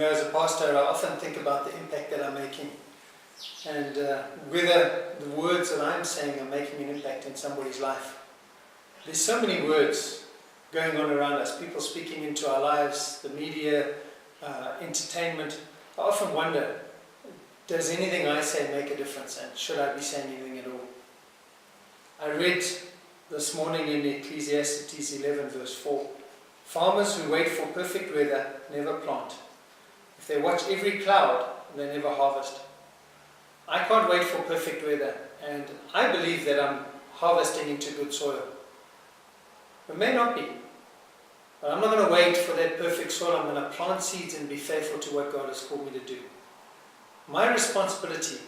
as a pastor, I often think about the impact that I'm making, and whether the words that I'm saying are making an impact in somebody's life. There's so many words going on around us, people speaking into our lives, the media, entertainment. I often wonder, does anything I say make a difference, and should I be saying anything at all? I read this morning in Ecclesiastes 11 verse 4, farmers who wait for perfect weather never plant. If they watch every cloud, they never harvest. I can't wait for perfect weather, and I believe that I'm harvesting into good soil. It may not be, but I'm not going to wait for that perfect soil. I'm going to plant seeds and be faithful to what God has called me to do. My responsibility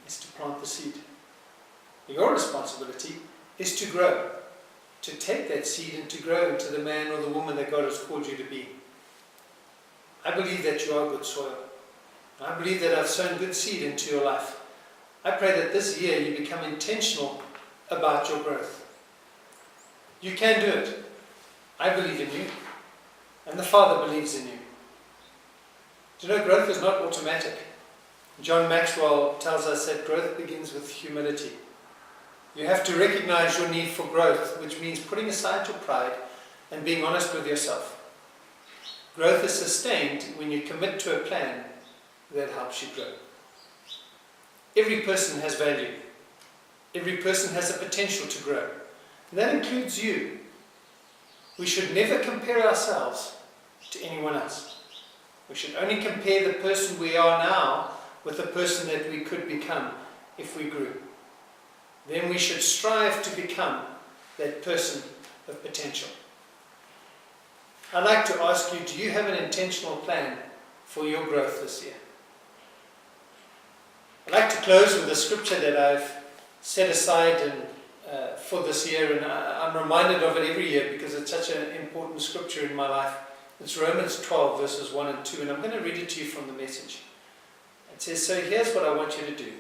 is to plant the seed. Your responsibility is to grow, to take that seed and to grow into the man or the woman that God has called you to be. I believe that you are good soil. I believe that I've sown good seed into your life. I pray that this year you become intentional about your growth. You can do it. I believe in you, and the Father believes in you. Do you know, growth is not automatic. John Maxwell tells us that growth begins with humility. You have to recognize your need for growth, which means putting aside your pride and being honest with yourself. Growth is sustained when you commit to a plan that helps you grow. Every person has value. Every person has the potential to grow. And that includes you. We should never compare ourselves to anyone else. We should only compare the person we are now with the person that we could become if we grew. Then we should strive to become that person of potential. I'd like to ask you, do you have an intentional plan for your growth this year? I'd like to close with a scripture that I've set aside for this year, and I'm reminded of it every year because it's such an important scripture in my life. It's Romans 12 verses 1 and 2, and I'm going to read it to you from the Message. It says, so here's what I want you to do.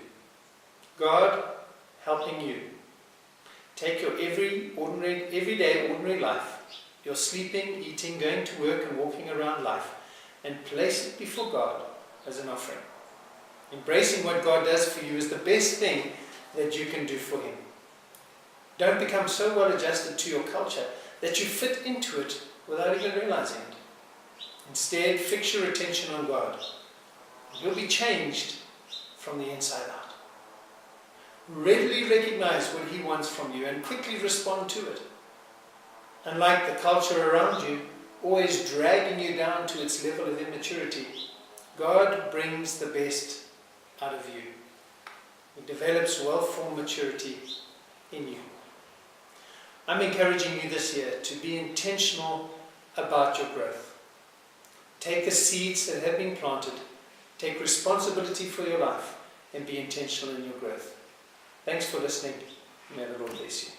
God helping you. Take your everyday ordinary life, your sleeping, eating, going to work and walking around life, and place it before God as an offering. Embracing what God does for you is the best thing that you can do for Him. Don't become so well adjusted to your culture that you fit into it without even realizing it. Instead, fix your attention on God. You'll be changed from the inside out. Readily recognize what He wants from you and quickly respond to it. Unlike the culture around you, always dragging you down to its level of immaturity, God brings the best out of you. He develops well-formed maturity in you. I'm encouraging you this year to be intentional about your growth. Take the seeds that have been planted, take responsibility for your life, and be intentional in your growth. Thanks for listening. May the Lord bless you.